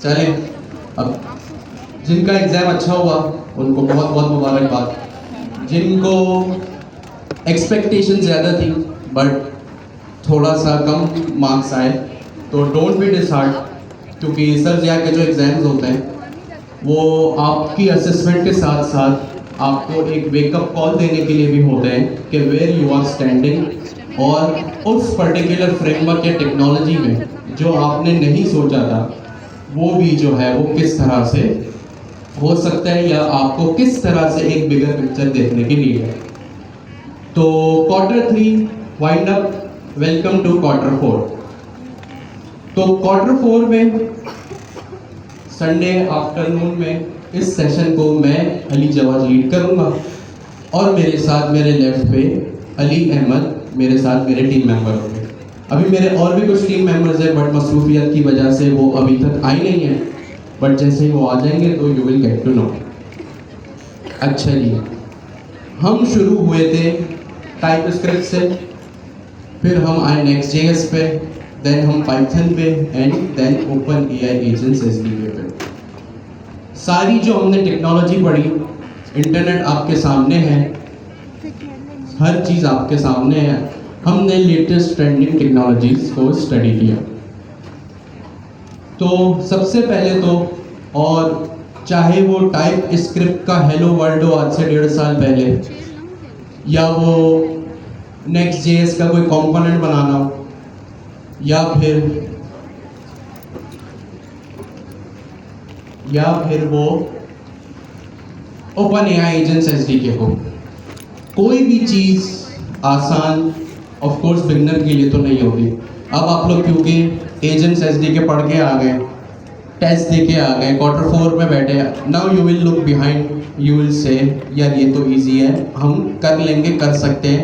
चलें, अब जिनका एग्ज़ाम अच्छा हुआ उनको बहुत बहुत मुबारकबाद। जिनको एक्सपेक्टेशन ज़्यादा थी बट थोड़ा सा कम मार्क्स आए तो डोंट बी डिसहार्ट, क्योंकि सर जिया के जो एग्ज़ाम्स होते हैं वो आपकी असेसमेंट के साथ साथ आपको एक वेकअप कॉल देने के लिए भी होते हैं कि वेयर यू आर स्टैंडिंग, और उस पर्टिकुलर फ्रेमवर्क या टेक्नोलॉजी में जो आपने नहीं सोचा था वो भी जो है वो किस तरह से हो सकता है या आपको किस तरह से एक बिगर पिक्चर देखने के लिए है। तो Q3 wind up, welcome to Q4। तो Q4 में संडे आफ्टरनून में इस सेशन को मैं अली जवाद लीड करूंगा और मेरे साथ मेरे लेफ्ट पे अली अहमद मेरे साथ मेरे टीम मेंबर होंगे। अभी मेरे और भी कुछ टीम मेंबर्स हैं बट मसरूफियत की वजह से वो अभी तक आई नहीं है, बट जैसे ही वो आ जाएंगे तो you will get to know. अच्छा जी, हम शुरू हुए थे टाइपस्क्रिप्ट से, फिर हम आए Next.js पे, देन हम पाइथन पे and then OpenAI agents SDK पे। सारी जो हमने टेक्नोलॉजी पढ़ी, इंटरनेट आपके सामने है, हर चीज़ आपके सामने है। हमने लेटेस्ट ट्रेंडिंग टेक्नोलॉजीज को स्टडी किया। तो सबसे पहले तो, और चाहे वो टाइप स्क्रिप्ट का हेलो वर्ल्ड हो आज से 1.5 साल पहले, या वो Next.js का कोई कंपोनेंट बनाना हो, या फिर वो OpenAI एजेंट्स SDK हो, कोई भी चीज़ आसान ऑफ कोर्स बिगनर के लिए तो नहीं होगी। अब आप लोग क्योंकि एजेंट्स SDK पढ़ के आ गए, टेस्ट दे के आ गए, Q4 में बैठे, now you will look behind, you will say यार ये तो इजी है, हम कर लेंगे, कर सकते हैं।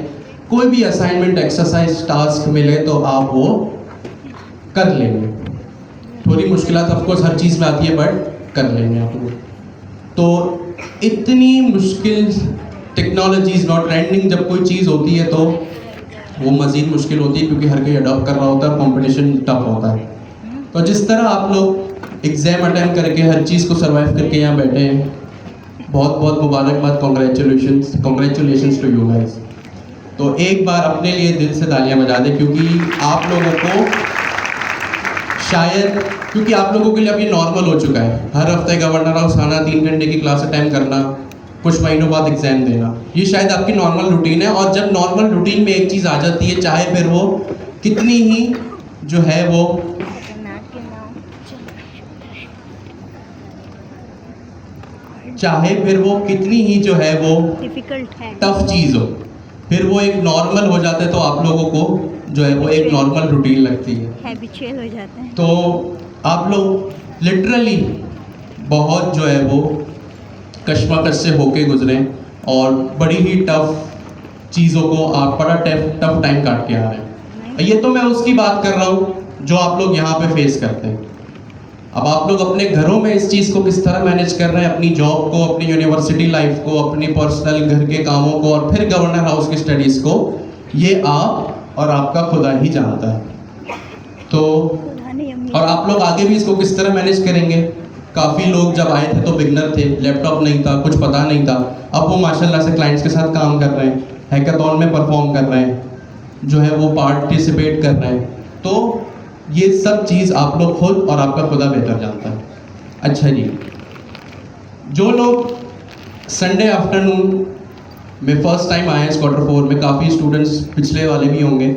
कोई भी असाइनमेंट एक्सरसाइज टास्क मिले तो आप वो कर लेंगे। थोड़ी मुश्किलात ऑफ कोर्स हर चीज़ में आती है बट कर लेंगे आप लोग। तो इतनी मुश्किल टेक्नोलॉजीज नॉट ट्रेंडिंग जब कोई चीज़ होती है तो वो मज़ीद मुश्किल होती है, क्योंकि हर कोई अडॉप्ट कर रहा होता है, कंपटीशन टफ होता है। तो जिस तरह आप लोग एग्ज़ाम अटेम्प्ट करके हर चीज़ को सर्वाइव करके यहाँ बैठे हैं, बहुत बहुत मुबारकबाद, कॉन्ग्रेचुलेशंस टू यू गाइस। तो एक बार अपने लिए दिल से तालियां बजा दें, क्योंकि आप लोगों को शायद, क्योंकि आप लोगों के लिए अब ये नॉर्मल हो चुका है, हर हफ्ते गवर्नर हाउस आना, 3 घंटे की क्लास अटेम्प्ट करना, कुछ महीनों बाद एग्ज़ाम देना, ये शायद आपकी नॉर्मल रूटीन है। और जब नॉर्मल रूटीन में एक चीज़ आ जाती है, चाहे फिर वो कितनी ही जो है वो डिफिकल्ट है, टफ चीज़ हो, फिर वो एक नॉर्मल हो जाता है तो आप लोगों को जो है वो एक नॉर्मल रूटीन लगती है, हैबिचुअल हो जाते हैं। तो आप लोग लिटरली बहुत जो है वो कश्मकश से होके गुजरे और बड़ी ही टफ चीज़ों को आप बड़ा टफ टाइम काट के आ रहे हैं। ये तो मैं उसकी बात कर रहा हूँ जो आप लोग यहाँ पे फेस करते हैं। अब आप लोग अपने घरों में इस चीज़ को किस तरह मैनेज कर रहे हैं, अपनी जॉब को, अपनी यूनिवर्सिटी लाइफ को, अपनी पर्सनल घर के कामों को और फिर गवर्नर हाउस की स्टडीज़ को, ये आप और आपका खुदा ही जानता है। तो और आप लोग आगे भी इसको किस तरह मैनेज करेंगे। काफ़ी लोग जब आए थे तो बिगनर थे, लैपटॉप नहीं था, कुछ पता नहीं था, अब वो माशाल्लाह से क्लाइंट्स के साथ काम कर रहे हैं, हैकाथॉन में परफॉर्म कर रहे हैं, जो है वो पार्टिसिपेट कर रहे हैं। तो ये सब चीज़ आप लोग खुद और आपका खुदा बेहतर जानता है। अच्छा जी, जो लोग संडे आफ्टरनून में फर्स्ट टाइम आए इस Q4 में, काफ़ी स्टूडेंट्स पिछले वाले भी होंगे,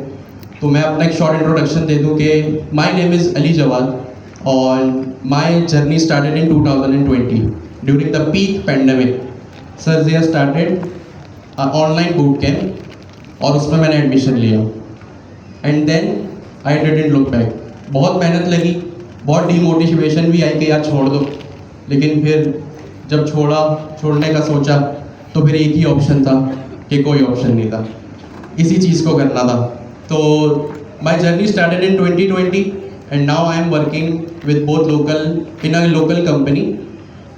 तो मैं अपना एक शॉर्ट इंट्रोडक्शन दे दूं कि my name is Ali Jawad और my journey started in 2020 during the peak pandemic. Sir they started online boot camp और उसमें मैंने एडमिशन लिया and then I didn't look back. बहुत मेहनत लगी, बहुत डीमोटिवेशन भी आई कि यार छोड़ दो, लेकिन फिर जब छोड़ने का सोचा तो फिर एक ही ऑप्शन था कि कोई ऑप्शन नहीं था, इसी चीज़ को करना था। तो my journey started in 2020 and now I am working with both in a local company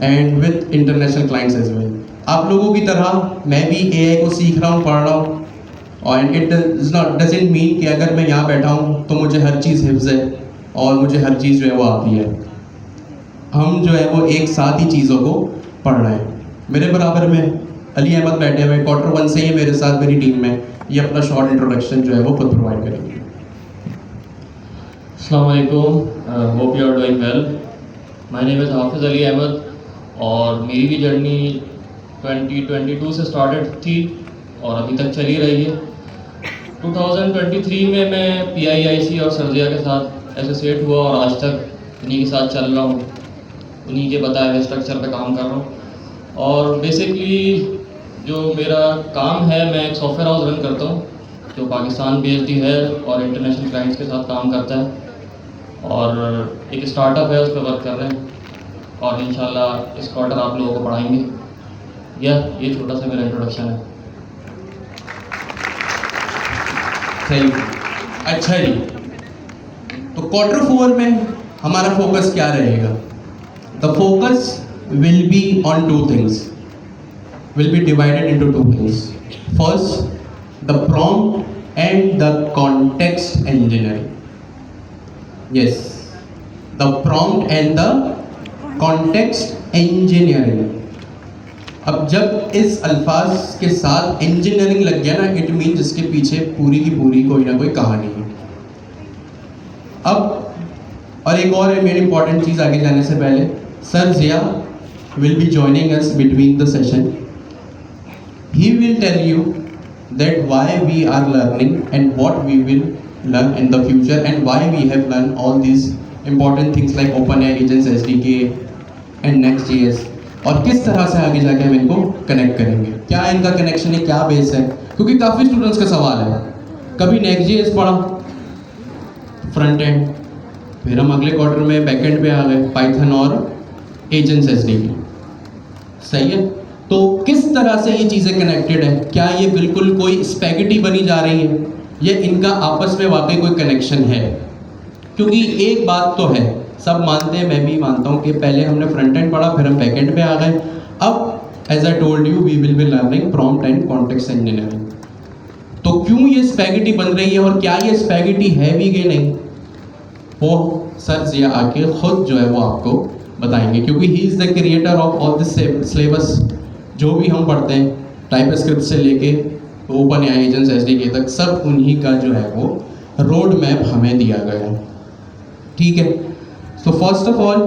and with international clients as well. आप लोगों की तरह मैं भी AI को सीख रहा हूँ, पढ़ रहा हूँ, और इट डजेंट मीन कि अगर मैं यहाँ बैठा हूँ तो मुझे हर चीज़ हिफ्ज़ है और मुझे हर चीज़ जो है वो आती है। हम जो है वो एक साथ ही चीज़ों को पढ़ रहे हैं। मेरे बराबर में अली अहमद बैठे हुए Q1 से ही मेरे साथ मेरी टीम में, ये अपना शॉर्ट इंट्रोडक्शन जो है वो खुद प्रोवाइड करेंगे। अस्सलाम वालेकुम, hope you are doing well. My name is Hafiz Ali Ahmad और मेरी भी जर्नी 2022 से स्टार्टेड थी और अभी तक चली रही है। 2023 में मैं PIIC और सरजिया के साथ एसोसिएट हुआ और आज तक उन्हीं के साथ चल रहा हूँ, उन्हीं के बताए हुए स्ट्रक्चर पे काम कर रहा हूँ। और बेसिकली जो मेरा काम है, मैं एक सॉफ्टवेयर हाउस रन करता हूँ जो पाकिस्तान बेस्ड है और इंटरनेशनल क्लाइंट्स के साथ काम करता है और एक स्टार्टअप है, उस पर वर्क कर रहे हैं और इंशाल्लाह इस क्वार्टर आप लोगों को पढ़ाएंगे। ये छोटा सा मेरा इंट्रोडक्शन है। Thank you. अच्छा जी, तो Q4 में हमारा फोकस क्या रहेगा? The focus will be on two things, will be divided into two things. First, the prompt and the context engineering. Yes, the prompt and the context engineering. अब जब इस अल्फाज के साथ इंजीनियरिंग लग गया ना, इट मीन जिसके पीछे पूरी की पूरी कोई ना कोई कहानी है। अब और एक और मेरी इंपॉर्टेंट चीज़ आगे जाने से पहले, sir Zia will be joining us between the session. He will tell you that why we are learning and what we will learn in the future and why we have learned all these important things like OpenAI Agents SDK and Next.js और किस तरह से आगे जाके हम इनको connect करेंगे, क्या इनका कनेक्शन है, क्या बेस है। क्योंकि काफ़ी स्टूडेंट्स का सवाल है, कभी Next.js पढ़ा फ्रंट एंड, फिर हम अगले क्वार्टर में बैकएंड पे आ गए पाइथन और एजेंट्स SDK। सही है, तो किस तरह से ये चीज़ें कनेक्टेड है, क्या ये बिल्कुल कोई स्पैगेटी बनी जा रही है, ये इनका आपस में वाकई कोई कनेक्शन है? क्योंकि एक बात तो है, सब मानते हैं, मैं भी मानता हूँ कि पहले हमने फ्रंट एंड पढ़ा, फिर हम बैक एंड पे आ गए। अब as I told you we will be learning prompt and context engineering. तो क्यों ये स्पैगेटी बन रही है और क्या ये स्पैगेटी है भी कि नहीं, वो सर जिया आके खुद जो है वो आपको बताएंगे, क्योंकि he is the creator of all this syllabus. जो भी हम पढ़ते हैं टाइपस्क्रिप्ट से लेके OpenAI एजेंट्स SDK तक, सब उन्हीं का जो है वो रोड मैप हमें दिया गया है। ठीक है, so first of all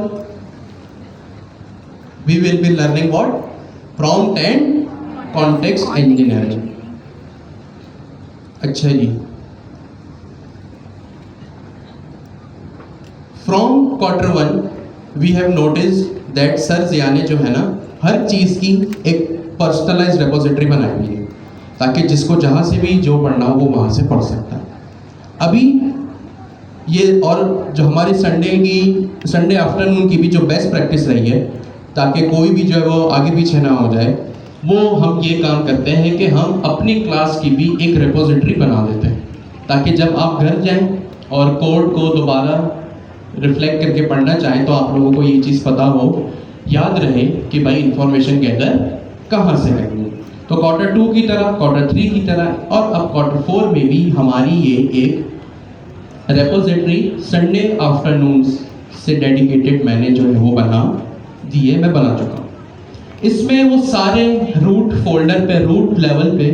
we will be learning what, prompt and context engineering. अच्छा जी, from Q1 we have notice that sir Zia ने जो है ना हर चीज़ की एक पर्सनलाइज्ड रेपोजिटरी बनाई हुई है, ताकि जिसको जहाँ से भी जो पढ़ना हो वो वहाँ से पढ़ सकता है। अभी ये और जो हमारी संडे आफ्टरनून की भी जो बेस्ट प्रैक्टिस रही है, ताकि कोई भी जो है वो आगे पीछे ना हो जाए, वो हम ये काम करते हैं कि हम अपनी क्लास की भी एक रेपोजिटरी बना देते हैं, ताकि जब आप घर जाएं और कोड को दोबारा रिफ्लेक्ट करके पढ़ना चाहें तो आप लोगों को ये चीज़ पता हो, याद रहे कि भाई इंफॉर्मेशन गैदर कहाँ से करनी है। तो Q2 की तरह, Q3 की तरह और अब Q4 में भी हमारी ये एक रेपोजिटरी संडे आफ्टरनून से डेडिकेटेड मैंने जो है वो बना दी है, मैं बना चुका हूँ। इसमें वो सारे रूट फोल्डर पे, रूट लेवल पे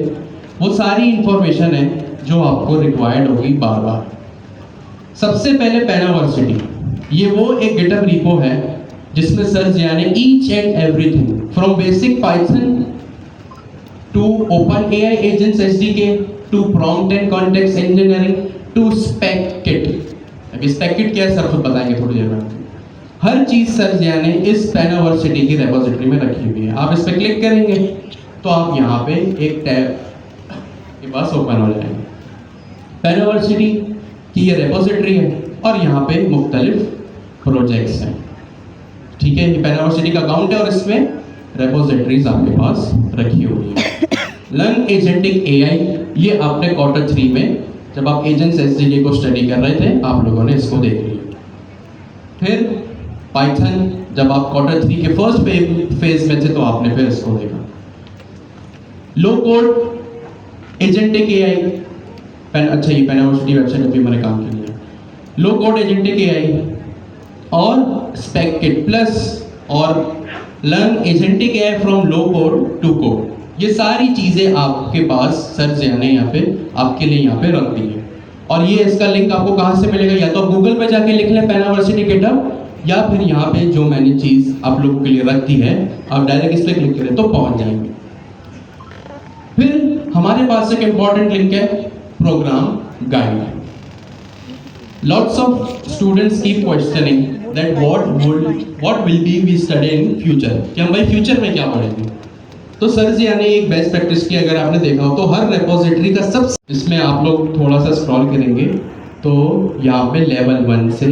वो सारी इंफॉर्मेशन है जो आपको रिक्वायर्ड होगी बार बार। सबसे पहले पेनावर्सिटी, ये वो एक गिटहब रिपो है जिसमें सर जिया ने each and everything from basic Python to OpenAI agents SDK to prompt and context engineering to Spec Kit. अभी स्पेकिट क्या है सर खुद बताएंगे थोड़ी देर में। हर चीज़ सर जिया ने इस पेनावर्सिटी की रेपोजिटरी में रखी हुई है। आप इस पर क्लिक करेंगे तो आप यहाँ पे एक टैब के पास ओपन हो जाएंगे। पेनावर्सिटी की ये रेपोजिटरी है और यहाँ पे मुख्तलिफ प्रोजेक्ट्स हैं। ठीक है, ये पेनावर्सिटी का अकाउंट है और इसमें रेपोजिटरीज आपके पास रखी हुई है। लर्न एजेंटिक AI, ये आपने Q3 में जब आप एजेंट्स SDK को स्टडी कर रहे थे आप लोगों ने इसको देख लिया। फिर पाइथन जब आप Q3 के फर्स्ट फेज में थे तो आपने फिर इसको देखा। लो कोड एजेंटिक AI, अच्छा ये पेनावर्सिटी वेबसाइट अभी मैंने काम किया। लो कोड एजेंटिक AI और स्पेक किट प्लस और learn agentic AI from low code to code. ये सारी चीज़ें आपके पास सर जी ने यहाँ पे आपके लिए यहाँ पे रख दी है। और ये इसका लिंक आपको कहाँ से मिलेगा, या तो गूगल पे जाके लिख लें पेनावर्सिटी गिटहब, या फिर यहाँ पे जो मैंने चीज़ आप लोगों के लिए रख दी है आप डायरेक्ट इस पर क्लिक करें तो पहुँच जाएंगे। फिर हमारे पास एक इम्पॉर्टेंट लिंक है program guide. Lots of students keep questioning that what will be we study in future, कि हम भाई फ्यूचर में क्या पढ़ेंगे। तो सर जी ने एक बेस्ट प्रैक्टिस की, अगर आपने देखा हो तो हर रेपोजिटरी का सब, इसमें आप लोग थोड़ा सा स्क्रॉल करेंगे तो यहाँ पे लेवल 1 से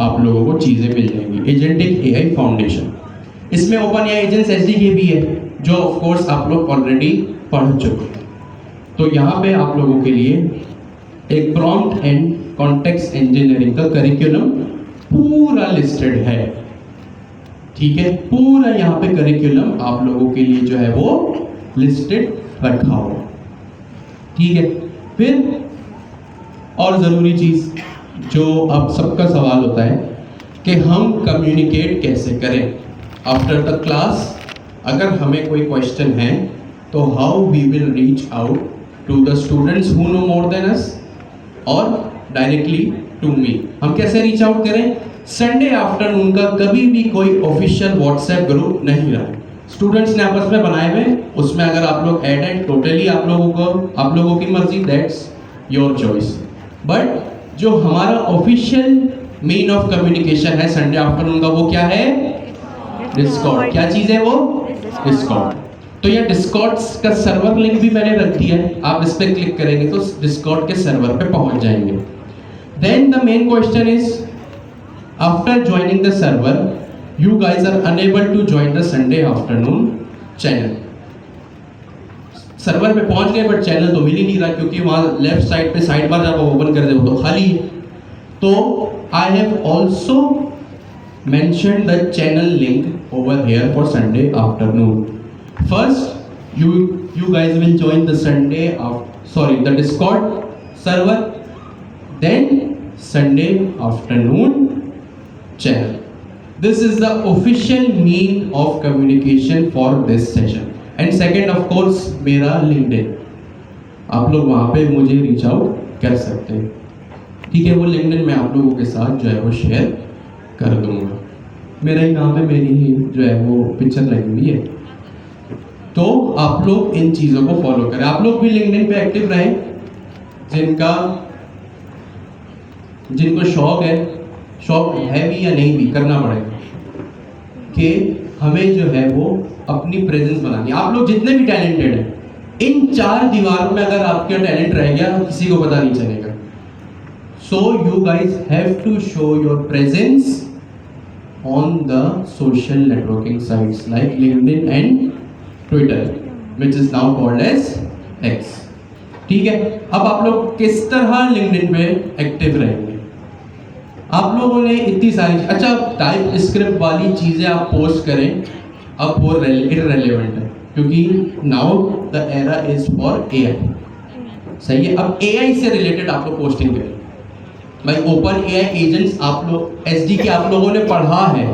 आप लोगों को चीज़ें मिल जाएंगी। एजेंटिक एआई फाउंडेशन, इसमें ओपन एआई एजेंट्स एसडीके भी है जो ऑफ कोर्स आप लोग ऑलरेडी पढ़ चुके हैं। तो यहाँ पे आप लोगों के लिए एक प्रॉम्प्ट एंड कॉन्टेक्स्ट इंजीनियरिंग का करिकुलम पूरा लिस्टेड है, ठीक है। पूरा यहाँ पे करिकुलम आप लोगों के लिए जो है वो लिस्टेड रखा हुआ, ठीक है। फिर और ज़रूरी चीज़ जो अब सबका सवाल होता है कि हम कम्युनिकेट कैसे करें आफ्टर द क्लास। अगर हमें कोई क्वेश्चन है तो how we will reach out to the students who know more than us और डायरेक्टली टू मी, हम कैसे रीच आउट करें। संडे आफ्टरनून का कभी भी कोई ऑफिशियल व्हाट्सएप ग्रुप नहीं रहा, स्टूडेंट्स ने आपस में बनाए हुए, उसमें अगर आप लोग ऐड हैं टोटली आप लोगों की मर्जी, दैट्स योर चॉइस। बट जो हमारा ऑफिशियल मीन ऑफ कम्युनिकेशन है संडे आफ्टरनून का, वो क्या है, डिस्कॉर्ड। क्या चीज़ है वो, डिस्कॉर्ड। तो ये डिस्कॉर्ड का सर्वर लिंक भी मैंने रख दिया है, आप इस पर क्लिक करेंगे तो डिस्कॉर्ड के सर्वर पे पहुंच जाएंगे। Then the main question is after joining the server you guys are unable to join the Sunday afternoon channel. Server पे पहुंच गए बट चैनल तो मिल ही नहीं रहा, क्योंकि वहाँ लेफ्ट साइड पे साइड बार जब ओपन कर दे तो खाली है। तो I have also mentioned the channel link over here for Sunday afternoon. First, you guys will join the the Discord server, then Sunday afternoon channel. This is the official mean of communication for this session. And second, of course, मेरा LinkedIn. आप लोग वहाँ पे मुझे reach out कर सकते हैं, ठीक है। वो LinkedIn मैं आप लोगों के साथ जो है वो शेयर कर दूंगा। मेरा ही नाम है, मेरी ही जो है वो पिक्चर लगी हुई है। तो आप लोग इन चीज़ों को फॉलो करें। आप लोग भी लिंक्डइन पे एक्टिव रहें, जिनको शौक है भी या नहीं भी करना पड़ेगा कि हमें जो है वो अपनी प्रेजेंस बनानी है। आप लोग जितने भी टैलेंटेड हैं, इन 4 दीवारों में अगर आपका टैलेंट रह गया किसी को पता नहीं चलेगा। So you guys have to show your presence on the social networking sites like LinkedIn and Twitter, which is now called as X, ठीक है। अब आप लोग किस तरह LinkedIn पे एक्टिव रहेंगे। आप लोगों ने इतनी सारी, अच्छा टाइप स्क्रिप्ट वाली चीज़ें आप पोस्ट करें, अब वो इररिलेवेंट है, क्योंकि now the era is for AI, सही है। अब AI से रिलेटेड आप लोग पोस्टिंग करें भाई। ओपन एआई एजेंट्स आप लोग एसडीके आप लोगों ने पढ़ा है,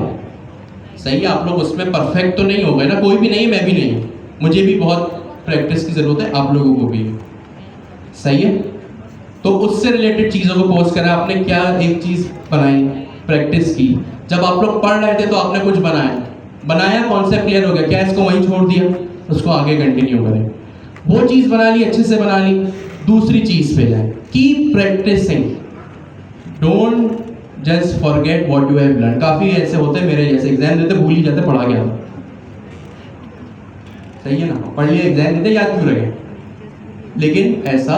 सही है। आप लोग उसमें परफेक्ट तो नहीं हो गए ना, कोई भी नहीं, मैं भी नहीं, मुझे भी बहुत प्रैक्टिस की ज़रूरत है, आप लोगों को भी, सही है। तो उससे रिलेटेड चीज़ों को पोस्ट करें। आपने क्या एक चीज़ बनाई, प्रैक्टिस की, जब आप लोग पढ़ रहे थे तो आपने कुछ बनाया, कॉन्सेप्ट क्लियर हो गया, क्या इसको वहीं छोड़ दिया, उसको आगे कंटिन्यू करें। वो चीज़ बना ली, अच्छे से बना ली, दूसरी चीज़ पे जाए, keep practicing, don't just forget what you have learn. काफ़ी ऐसे होते हैं मेरे जैसे, एग्जाम देते भूल ही जाते पढ़ा गया, सही है ना, पढ़ लिया एग्जाम देते याद क्यों रहे, लेकिन ऐसा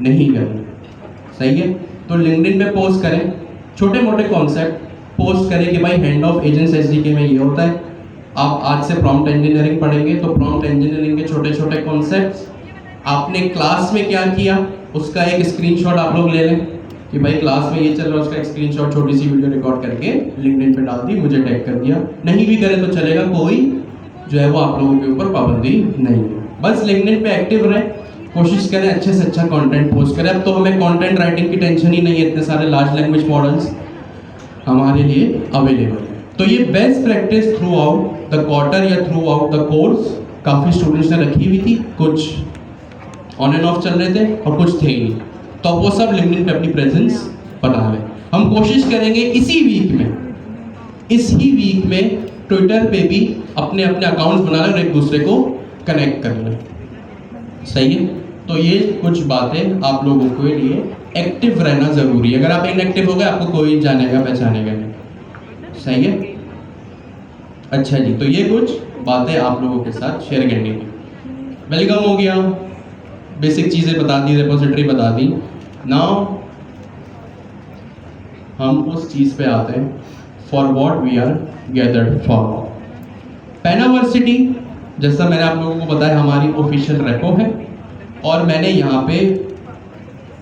नहीं करना, सही है। तो लिंक्डइन पे पोस्ट करें, छोटे मोटे कॉन्सेप्ट पोस्ट करें कि भाई हैंड ऑफ एजेंट्स एसडीके में ये होता है। आप आज से प्रॉम्प्ट इंजीनियरिंग पढ़ेंगे तो प्रॉम्प्ट इंजीनियरिंग के छोटे छोटे कॉन्सेप्ट्स, आपने क्लास में क्या किया उसका एक स्क्रीनशॉट आप लोग ले लें कि भाई क्लास में ये चल रहा है, उसका एक स्क्रीनशॉट छोटी सी वीडियो रिकॉर्ड करके लिंक्डइन पे डाल दी, मुझे टैग कर दिया। नहीं भी करे तो चलेगा, कोई जो है वो आप लोगों के ऊपर पाबंदी नहीं है। बस लिंक्डइन पे एक्टिव रहें, कोशिश करें अच्छे से अच्छा कंटेंट पोस्ट करें। अब तो हमें कंटेंट राइटिंग की टेंशन ही नहीं है, इतने सारे लार्ज लैंग्वेज मॉडल्स हमारे लिए अवेलेबल है। तो ये best practice through out the quarter या थ्रू आउट द कोर्स काफ़ी स्टूडेंट्स ने रखी हुई थी, कुछ ऑन एंड ऑफ चल रहे थे और कुछ थे ही नहीं, तो वो सब लिंक्डइन पे अपनी प्रेजेंस बना रहे। हम कोशिश करेंगे इसी वीक में ट्विटर पे भी अपने अपने अकाउंट्स बना लें और एक दूसरे को कनेक्ट कर लें। सही है, तो ये कुछ बातें आप लोगों के लिए एक्टिव रहना ज़रूरी है। अगर आप इनएक्टिव हो गए आपको कोई जानेगा पहचानेगा नहीं। सही है, अच्छा जी, तो ये कुछ बातें आप लोगों के साथ शेयर करनी थी। वेलकम हो गया, बेसिक चीज़ें बता दी, रेपोजिटरी बता दी। नाउ हम उस चीज़ पे आते हैं, for what we are gathered for. Panaversity, जैसा मैंने आप लोगों को बताया, हमारी ऑफिशियल रेपो है और मैंने यहाँ पे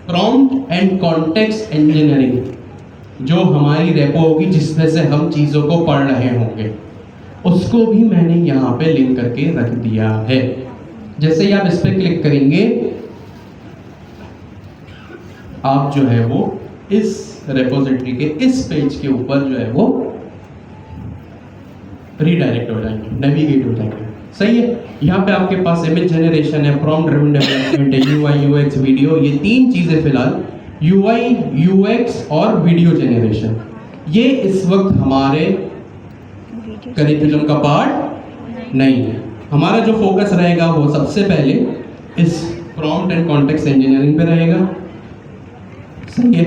प्रॉम्प्ट एंड कॉन्टेक्स्ट इंजीनियरिंग जो हमारी रेपो होगी जिसमें से हम चीज़ों को पढ़ रहे होंगे उसको भी मैंने यहाँ पे लिंक करके रख दिया है। जैसे ही आप इस पर क्लिक करेंगे आप जो है वो इस रेपोजिटरी के इस पेज के ऊपर जो है वो रीडायरेक्ट हो जाएंगे, नेविगेट हो जाएंगे। सही है, यहाँ पे आपके पास इमेज जनरेशन है, प्रॉम्प्ट ड्रिवन डेवलपमेंट है, यूआई यूएक्स वीडियो, ये तीन चीजें फिलहाल, यूआई यूएक्स और वीडियो जनरेशन, ये इस वक्त हमारे करिकुलम का पार्ट नहीं है। हमारा जो फोकस रहेगा वो सबसे पहले इस प्रॉम्प्ट एंड कॉन्टेक्स्ट इंजीनियरिंग पे रहेगा। सही है,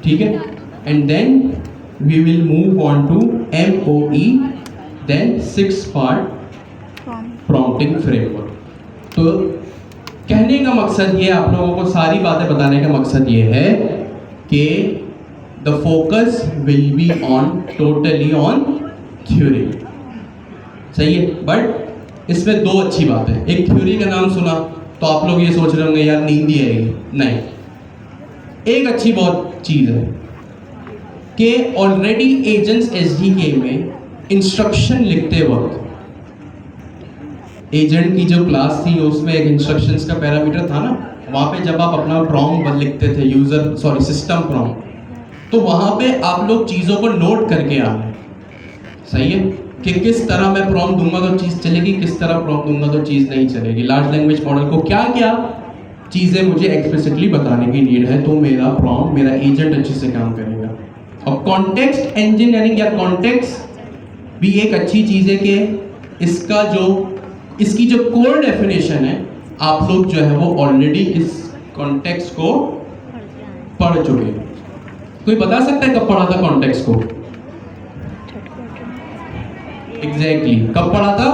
ठीक है, and then we will move on to MOE, then 6 part prompting framework. तो कहने का मकसद ये, आप लोगों को सारी बातें बताने का मकसद ये है कि the focus will be on totally on theory. सही है, बट इसमें दो अच्छी बातें, एक थ्योरी का नाम सुना तो आप लोग ये सोच रहे होंगे यार नींद ही आएगी, नहीं, एक अच्छी बहुत चीज़ है कि ऑलरेडी एजेंट्स SDK में इंस्ट्रक्शन लिखते वक्त एजेंट की जो क्लास थी उसमें एक इंस्ट्रक्शंस का पैरामीटर था ना, वहाँ पे जब आप अपना प्रॉम्प्ट लिखते थे, सिस्टम प्रॉम्प्ट, तो वहाँ पे आप लोग चीज़ों को नोट करके आ रहे। सही है, कि किस तरह मैं प्रॉम्प्ट दूंगा तो चीज़ चलेगी, किस तरह प्रॉम्प्ट दूंगा तो चीज़ नहीं चलेगी। लार्ज लैंग्वेज मॉडल को क्या क्या चीज़ें मुझे एक्सप्लिसिटली बताने की नीड है तो मेरा प्रॉम्प्ट, मेरा एजेंट अच्छे से काम करेगा। और कॉन्टेक्स्ट इंजीनियरिंग या कॉन्टेक्स्ट भी एक अच्छी चीज़ है कि इसकी जो कोर डेफिनेशन है आप लोग जो है वो ऑलरेडी इस कॉन्टेक्स्ट को पढ़ चुके हैं। कोई बता सकता है कब पढ़ा था कॉन्टेक्स्ट को? एग्जैक्टली, कब पढ़ा था?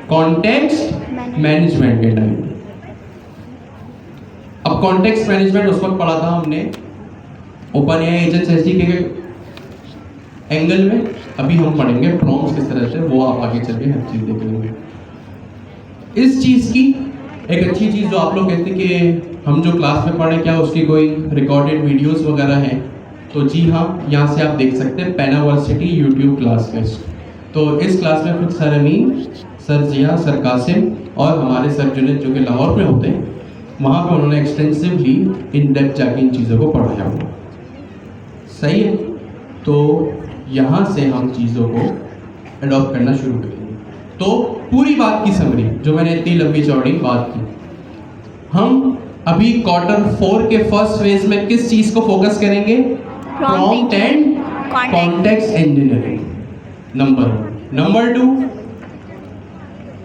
कॉन्टेक्स्ट मैनेजमेंट के टाइम। अब कॉन्टेक्स्ट मैनेजमेंट उस वक्त पढ़ा था हमने ओपन एआई एजेंट्स SDK के एंगल में। अभी हम पढ़ेंगे प्रॉम्प्ट्स किस तरह से, वो आप आगे चल के हर चीज़ देख लेंगे। इस चीज़ की एक अच्छी चीज़ जो आप लोग कहते हैं कि हम जो क्लास में पढ़े क्या उसकी कोई रिकॉर्डेड वीडियोस वगैरह हैं, तो जी हाँ, यहाँ से आप देख सकते हैं पेनावर्सिटी यूट्यूब क्लास लिस्ट। तो इस क्लास में खुद सर अमीन, सर जिया, सर कासिम और हमारे सर जुनेद जो कि लाहौर में होते हैं, वहाँ पे उन्होंने एक्सटेंसिवली इन डेप्थ जाके इन चीज़ों को पढ़ाया हुआ। सही है, तो यहाँ से हम चीज़ों को अडॉप्ट करना शुरू करेंगे। तो पूरी बात की समरी जो मैंने इतनी लंबी चौड़ी बात की, हम अभी Q4 के फर्स्ट फेज में किस चीज़ को फोकस करेंगे? Prompt and context engineering, number 1। Number 2,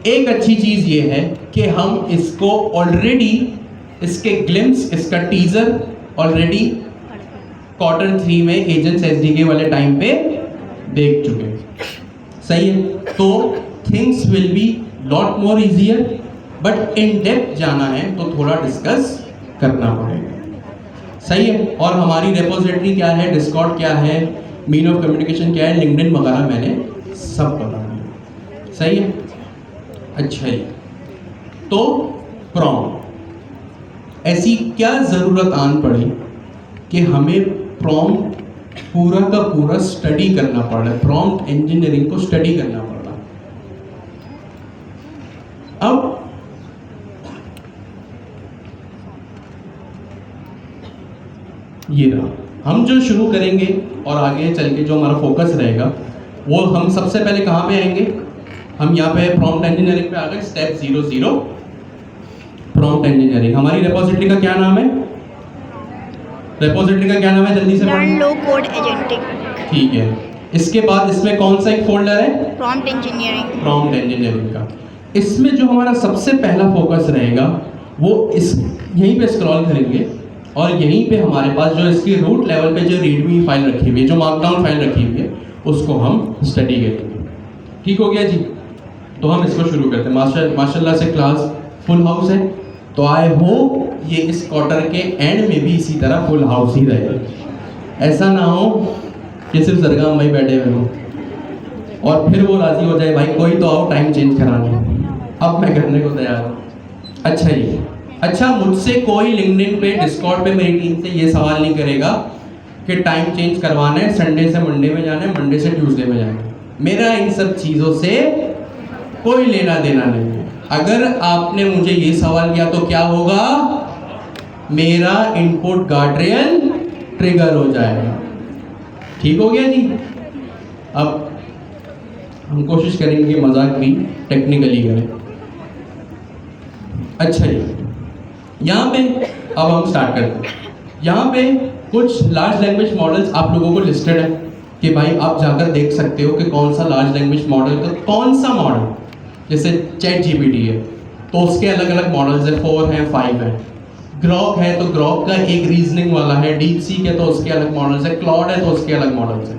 एक अच्छी चीज़ ये है कि हम इसको ऑलरेडी, इसके ग्लिम्स, इसका टीजर ऑलरेडी Q3 में एजेंट्स SDK वाले टाइम पे देख चुके हैं। सही है, तो things will be lot more easier, but in depth जाना है तो थोड़ा डिस्कस करना पड़ेगा। सही है, और हमारी रेपोजिटरी क्या है, डिस्कॉर्ड क्या है, मीन ऑफ कम्युनिकेशन क्या है, लिंक्डइन वगैरह मैंने सब बता दिया। सही है, अच्छा ही। तो प्रॉम्प्ट, ऐसी क्या ज़रूरत आन पड़ी कि हमें प्रॉम्प्ट पूरा का पूरा स्टडी करना पड़ रहा है, प्रॉम्प्ट इंजीनियरिंग को स्टडी करना पड़ रहा है। अब ये रहा हम जो शुरू करेंगे और आगे चल के जो हमारा फोकस रहेगा वो हम सबसे पहले कहाँ पे आएंगे, हम यहाँ पे प्रॉम्प्ट इंजीनियरिंग पे आ गए। Step 00 prompt engineering. हमारी रेपोजिटरी का क्या नाम है, रेपोजिटरी का क्या नाम है, जल्दी से लर्न लो कोड एजेंटिक। ठीक है। इसके बाद इसमें कौन सा एक फोल्डर है, प्रॉम्प्ट इंजीनियरिंग। प्रॉम्प्ट इंजीनियरिंग का। इसमें जो हमारा सबसे पहला फोकस रहेगा वो इस यहीं पे स्क्रॉल करेंगे और यहीं पे हमारे पास जो इसकी रूट लेवल पे जो रीडमी फाइल रखी हुई है, जो मार्कडाउन फाइल रखी हुई है, उसको हम स्टडी करेंगे। ठीक हो गया जी। तो हम इसको शुरू करते हैं। माशाल्लाह से क्लास फुल हाउस है, तो आई होप ये इस क्वार्टर के एंड में भी इसी तरह फुल हाउस ही रहे। ऐसा ना हो कि सिर्फ सरगम भाई बैठे हुए हो और फिर वो राजी हो जाए, भाई कोई तो आओ टाइम चेंज कराने। अब मैं करने को तैयार हूँ। अच्छा जी, अच्छा मुझसे कोई लिंक्डइन पे डिस्कॉर्ड पे मेरी टीम से ये सवाल नहीं करेगा कि टाइम चेंज करवाना है, संडे से मंडे में जाना है, मंडे से ट्यूसडे में जाना है। मेरा इन सब चीज़ों से कोई लेना देना नहीं है। अगर आपने मुझे ये सवाल किया तो क्या होगा, मेरा इनपुट गार्ड्रेल ट्रिगर हो जाएगा। ठीक हो गया जी। अब हम कोशिश करेंगे मजाक भी टेक्निकली करें। अच्छा जी, यहाँ पे अब हम स्टार्ट करते हैं। यहाँ पे कुछ लार्ज लैंग्वेज मॉडल्स आप लोगों को लिस्टेड है कि भाई आप जाकर देख सकते हो कि कौन सा लार्ज लैंग्वेज मॉडल का कौन सा मॉडल, जैसे चैट जीपीटी है तो उसके अलग अलग मॉडल्स है, 4 हैं 5 हैं। ग्रॉक है तो ग्रॉक का एक रीजनिंग वाला है, डीप सीक है तो उसके अलग मॉडल्स है, क्लॉड है तो उसके अलग मॉडल्स है।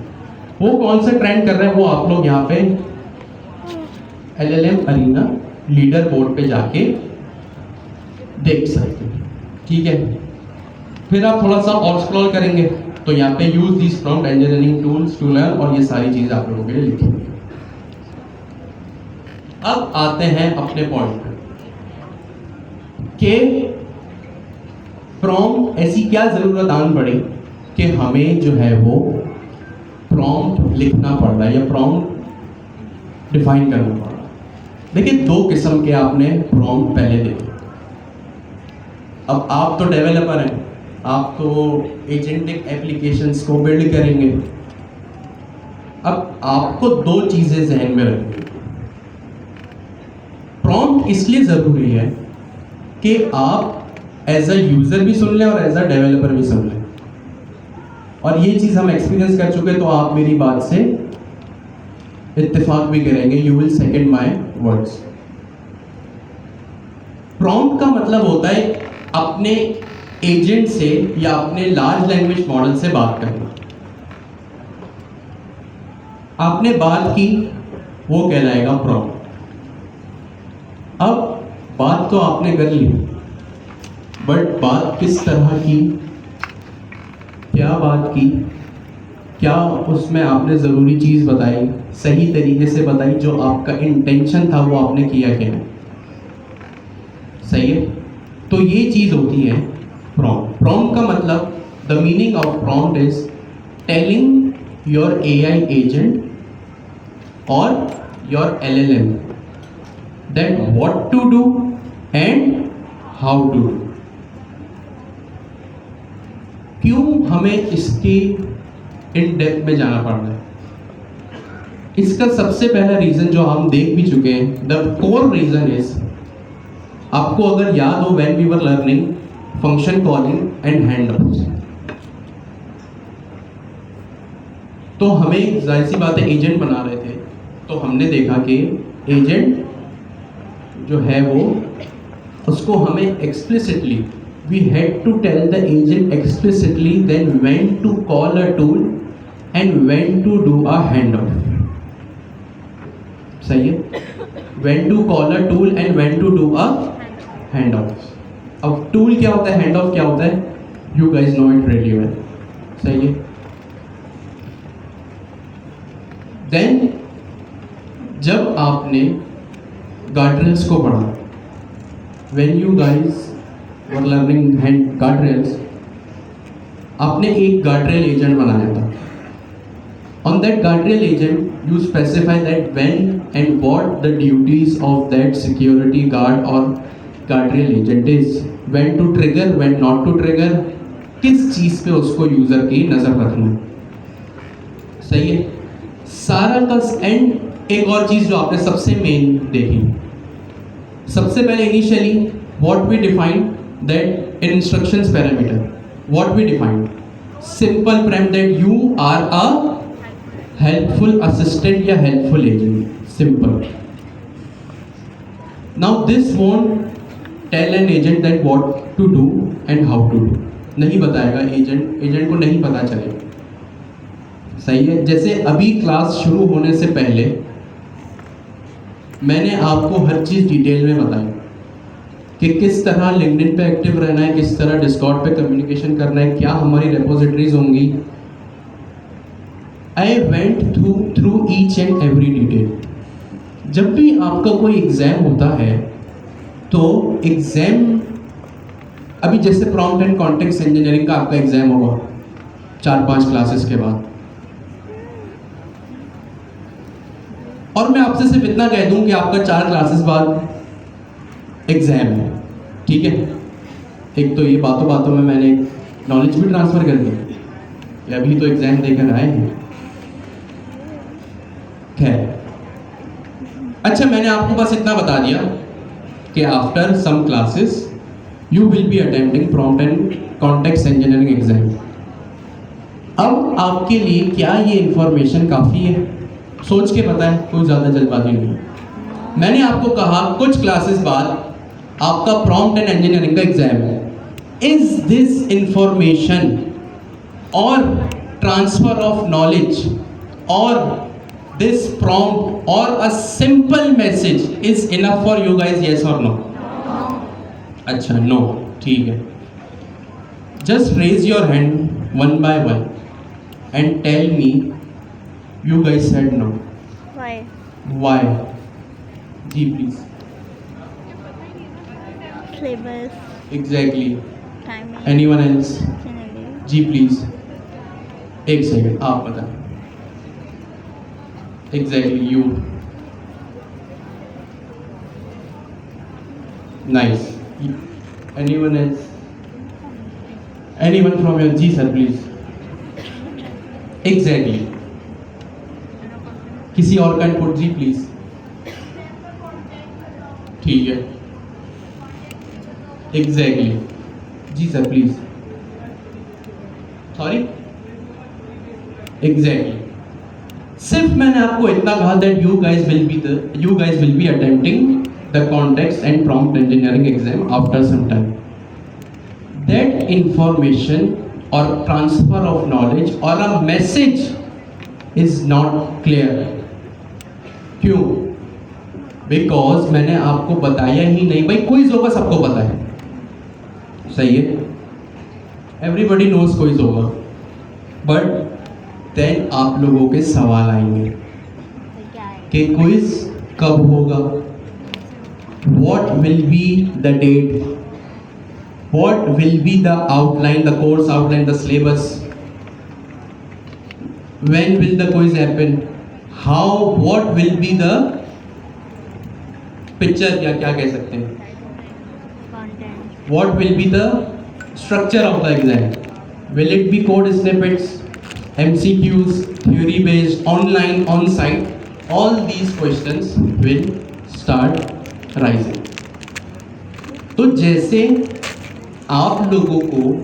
वो कौन सा ट्रेंड कर रहे हैं वो आप लोग यहाँ पे LLM अरीना लीडर बोर्ड पे जाके देख सकते हैं। ठीक है। फिर आप थोड़ा सा और स्क्रॉल करेंगे तो यहाँ पे use this prompt engineering tools to learn, और ये सारी चीजें आप लोगों के लिए लिखी हुई है। अब आते हैं अपने पॉइंट पे कि प्रॉम्प्ट ऐसी क्या जरूरत आन पड़ी कि हमें जो है वो प्रॉम्प्ट लिखना पड़ रहा है या प्रॉम्प्ट डिफाइन करना पड़ रहा है। देखिए, 2 किस्म के आपने प्रॉम्प्ट पहले देखे। अब आप तो डेवलपर हैं, आप तो एजेंटिक एप्लीकेशंस को बिल्ड करेंगे। अब आपको 2 चीजें जहन में रखनी। प्रॉम्प्ट इसलिए जरूरी है कि आप एज अ यूजर भी सुन लें और एज अ डेवलपर भी सुन लें, और ये चीज हम एक्सपीरियंस कर चुके, तो आप मेरी बात से इत्तेफाक भी करेंगे। You will second my words. Prompt का मतलब होता है अपने एजेंट से या अपने लार्ज लैंग्वेज मॉडल से बात करना। आपने बात की, वो कहलाएगा प्रॉम्प्ट। अब बात तो आपने कर ली, बट बात किस तरह की, क्या बात की, क्या उसमें आपने ज़रूरी चीज़ बताई, सही तरीके से बताई, जो आपका इंटेंशन था वो आपने किया क्या? सही है। तो ये चीज़ होती है प्रॉम्प्ट। प्रॉम्प्ट का मतलब, the meaning of prompt is telling your AI agent और your LLM that what to do and how to do। क्यों हमें इसके इन डेप्थ में जाना पड़ रहा है? इसका सबसे पहला रीजन जो हम देख भी चुके हैं, द कोर रीजन इज, आपको अगर याद हो, when we were learning function calling and handoffs, तो हमें जाहिर सी बात है एजेंट बना रहे थे, तो हमने देखा कि एजेंट जो है वो, उसको हमें explicitly, we had to tell the agent explicitly then when to call a tool and when to do a hand off. सही है। When to call a tool and when to do a hand off. अब tool क्या होता है, hand off क्या होता है, you guys know it really well. सही है। देन जब आपने गार्ड्रेल्स को पढ़ा, when you guys were learning hand गार्ड्रेल्स, आपने एक गार्ड्रेल एजेंट बनाया था। On that guardrail agent you specify that when and what the duties of that security guard और guardrail agent is, when to trigger, when not to trigger, किस चीज़ पे उसको user की नज़र रखनी है। सही है। सारा का एंड एक और चीज़ जो आपने सबसे मेन देखी, सबसे पहले initially what we define that in instructions parameter, what we define simple prompt that you are a helpful assistant या helpful agent, simple. Now this won't tell an agent that what to do and how to do. नहीं बताएगा agent को नहीं पता चलेगा। सही है। जैसे अभी क्लास शुरू होने से पहले मैंने आपको हर चीज़ डिटेल में बताई कि किस तरह लिंक्डइन पे एक्टिव रहना है, किस तरह डिस्कॉर्ड पे कम्युनिकेशन करना है, क्या हमारी रेपोजिटरीज होंगी। I went through each and every detail. जब भी आपका कोई एग्ज़ाम होता है तो एग्ज़ाम, अभी जैसे प्रॉम्प्ट एंड कॉन्टेक्स्ट इंजीनियरिंग का आपका एग्ज़ाम होगा 4-5 क्लासेस के बाद, और मैं आपसे सिर्फ इतना कह दूं कि आपका 4 क्लासेस बाद एग्ज़ाम है, ठीक है। एक तो ये बातों बातों में मैंने नॉलेज भी ट्रांसफ़र कर दी, अभी तो एग्ज़ाम देकर आए हैं। खैर, अच्छा मैंने आपको बस इतना बता दिया कि after some classes you will be attempting prompt and context engineering exam. अब आपके लिए क्या ये इंफॉर्मेशन काफ़ी है? सोच के बताएं, कोई ज़्यादा जल्दबाजी नहीं। मैंने आपको कहा कुछ क्लासेस बाद आपका प्रॉम्प्ट एंड इंजीनियरिंग का एग्जाम है। इज दिस इंफॉर्मेशन और ट्रांसफर ऑफ नॉलेज और this prompt or a simple message is enough for you guys, yes or no? अच्छा, no, ठीक है। just raise your hand one by one and tell me you guys said no. Why? जी please. Syllabus. Exactly. Timing. Anyone else? Generally. जी please, एक second आप बताएं। Exactly, you. Nice. Anyone else? Anyone from your ji sir please. Exactly. किसी और का input ji please. ठीक है। Exactly. जी सर प्लीज। सॉरी। Exactly. सिर्फ मैंने आपको इतना कहा that you guys will be attempting the context and prompt engineering exam after some time. That information और ट्रांसफर ऑफ नॉलेज और a message is not clear. क्यों? बिकॉज मैंने आपको बताया ही नहीं। भाई क्विज होगा, सबको पता है, सही है, एवरीबडी नोज क्विज होगा, बट देन आप लोगों के सवाल आएंगे कि क्विज कब होगा, what will be the date, what will be the outline, the course outline, the syllabus, when will the quiz happen, how, what will be the picture, या क्या कह सकते हैं, what will be the structure of the exam, will it be code snippets, MCQs, theory based, online, on site, all these questions will start rising. तो जैसे आप लोगों को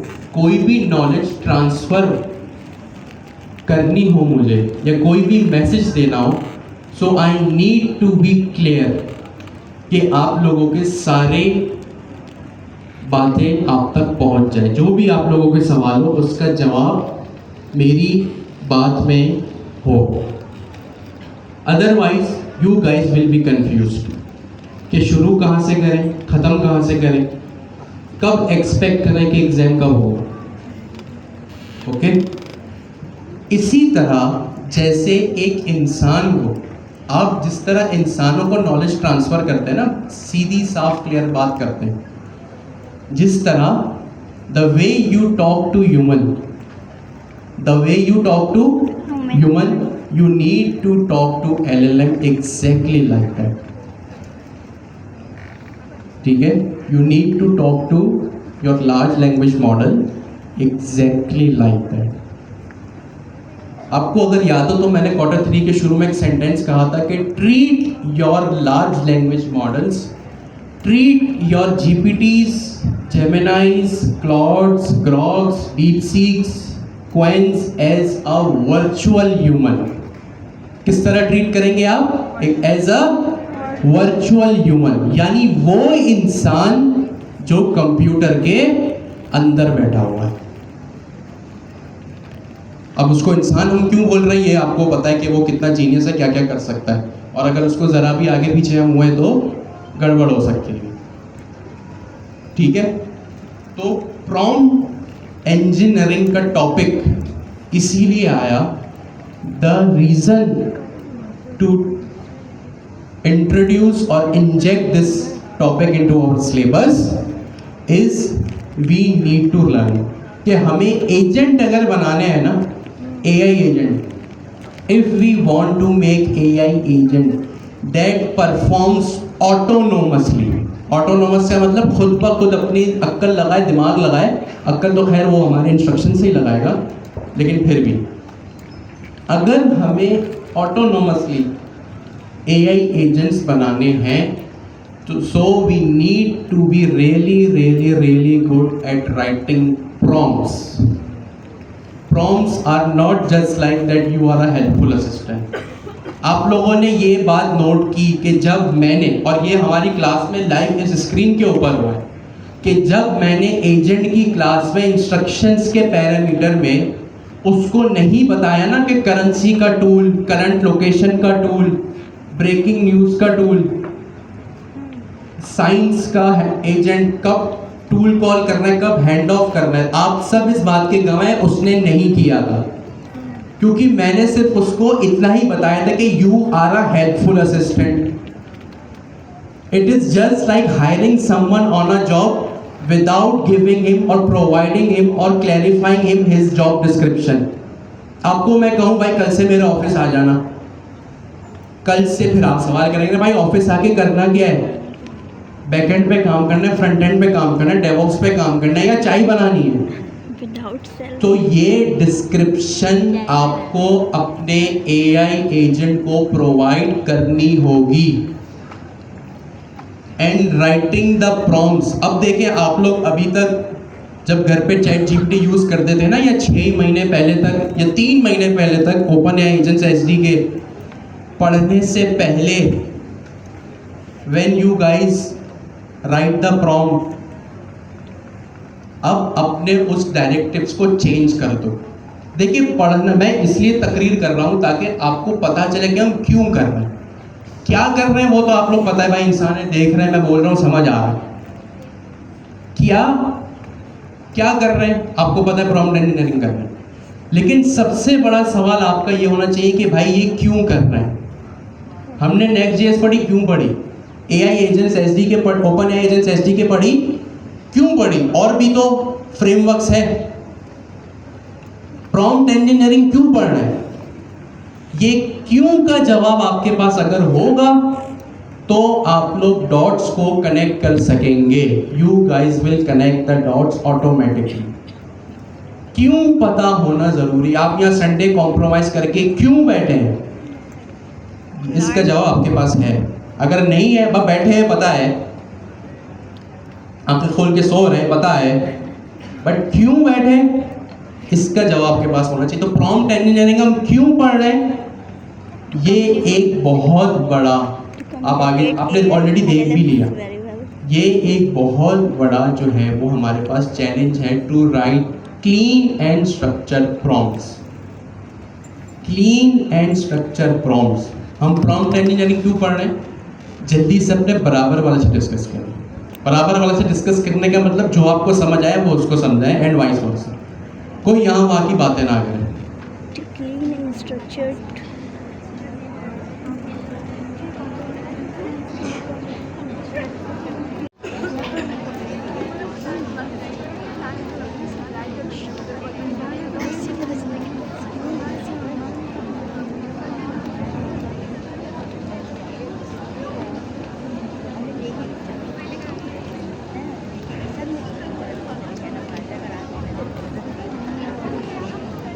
कोई भी नॉलेज ट्रांसफर करनी हो मुझे, या कोई भी मैसेज देना हो, so I need to be clear कि आप लोगों के सारे बातें आप तक पहुंच जाए। जो भी आप लोगों के सवाल हो उसका जवाब मेरी बात में हो। Otherwise you guys will B confused कि शुरू कहाँ से करें, ख़त्म कहाँ से करें, कब एक्सपेक्ट करें कि एग्ज़ाम कब होगा। ओके, इसी तरह जैसे एक इंसान को आप जिस तरह इंसानों को नॉलेज ट्रांसफ़र करते हैं ना, सीधी साफ क्लियर बात करते हैं, जिस तरह the way you talk to human, the way you talk to human, you need to talk to LLM exactly like that. ठीक है? You need to talk to your large language model exactly like that. आपको अगर याद हो तो मैंने Q3 के शुरू में एक सेंटेंस कहा था कि treat your large language models, treat your GPTs, Geminis, Claudes, Groks, DeepSeeks, Quens as a virtual human. किस तरह ट्रीट करेंगे आप? एक एज अ वर्चुअल ह्यूमन, यानी वो इंसान जो कंप्यूटर के अंदर बैठा हुआ है। अब उसको इंसान हम क्यों बोल रहे हैं, ये आपको पता है कि वो कितना जीनियस है, क्या क्या कर सकता है, और अगर उसको जरा भी आगे पीछे हम हुए तो गड़बड़ हो सकती है। ठीक है, तो प्रॉम्प्ट इंजीनियरिंग का टॉपिक इसीलिए आया, द रीजन टू इंट्रोड्यूस और inject this topic into our syllabus is we need to learn कि हमें एजेंट अगर बनाने हैं ना, AI agent, if we want to make AI agent that performs autonomously, autonomous से मतलब खुद ब खुद अपनी अक्ल लगाए, दिमाग लगाए, अक्ल तो खैर वो हमारे इंस्ट्रक्शन से ही लगाएगा, लेकिन फिर भी अगर हमें autonomously AI agents बनाने हैं तो so we need to be really good at writing prompts. Prompts are not just like that you are a helpful assistant. आप लोगों ने ये बात नोट की कि जब मैंने, और ये हमारी क्लास में लाइव इस स्क्रीन के ऊपर हुआ है, कि जब मैंने एजेंट की क्लास में इंस्ट्रक्शंस के पैरामीटर में उसको नहीं बताया ना कि करेंसी का टूल, करंट लोकेशन का टूल, ब्रेकिंग न्यूज़ का टूल, साइंस का एजेंट कब टूल कॉल करना है, कब हैंड ऑफ करना है, आप सब इस बात के गवाह हैं, उसने नहीं किया था, क्योंकि मैंने सिर्फ उसको इतना ही बताया था कि you are a helpful assistant. It is just like hiring someone on a job without giving him और प्रोवाइडिंग हिम और clarifying him his job description. आपको मैं कहूँ भाई कल से मेरे ऑफिस आ जाना, कल से फिर आप सवाल करेंगे भाई ऑफिस आके करना क्या है, बैकएंड पे काम करना है, फ्रंट एंड पे काम करना है, डेवऑप्स पे काम करना है, या चाय बनानी है। तो ये डिस्क्रिप्शन आपको अपने AI एजेंट को प्रोवाइड करनी होगी। एंड राइटिंग द प्रॉम्प्ट्स, अब देखें आप लोग अभी तक जब घर पे ChatGPT यूज करते थे ना, या 6 महीने पहले तक या 3 महीने पहले तक OpenAI एजेंट्स SDK पढ़ने से पहले, when you guys right the prompt, अब अपने उस डायरेक्टिव्स को चेंज कर दो। देखिए पढ़ना, मैं इसलिए तकरीर कर रहा हूँ ताकि आपको पता चले कि हम क्यों कर रहे हैं, क्या कर रहे हैं वो तो आप लोग पता है भाई, इंसान है, देख रहे हैं, मैं बोल रहा हूँ, समझ आ रहा है, क्या कर रहे हैं आपको पता है, प्रॉम्प्ट इंजीनियरिंग कर रहे हैं। लेकिन सबसे बड़ा सवाल आपका ये होना चाहिए कि भाई ये क्यों कर रहे हैं। हमने Next.js पढ़ी, क्यों पढ़ी? AI agents SDK OpenAI agents SDK पढ़ी, क्यों पढ़ी? और भी तो फ्रेमवर्क्स है। प्रॉम्प्ट इंजीनियरिंग क्यों पढ़ रहे हैं? ये क्यों का जवाब आपके पास अगर होगा तो आप लोग डॉट्स को कनेक्ट कर सकेंगे। You guys will connect the dots automatically. क्यों पता होना जरूरी। आप यहाँ संडे कॉम्प्रोमाइज करके क्यों बैठे हैं, इसका जवाब आपके पास है। अगर नहीं है, बस बैठे हैं पता है, आंखें खोल के सो रहे हैं पता है, बट क्यों बैठे इसका जवाब आपके पास होना चाहिए। तो प्रॉम्प्ट इंजीनियरिंग हम क्यों पढ़ रहे हैं, ये एक बहुत बड़ा, आप आगे आपने ऑलरेडी देख भी लिया, ये एक बहुत बड़ा जो है वो हमारे पास चैलेंज है to write clean and structure prompts. Clean and structure prompts. हम प्रॉम्प्ट इंजीनियरिंग क्यों पढ़ रहे हैं, जल्दी से अपने बराबर वाले से डिस्कस करें। बराबर वाले से डिस्कस करने का मतलब जो आपको समझ आए वो उसको समझाएं, एंड वाइस वर्सा। कोई यहाँ वहाँ की बातें ना करें। Clean and structured.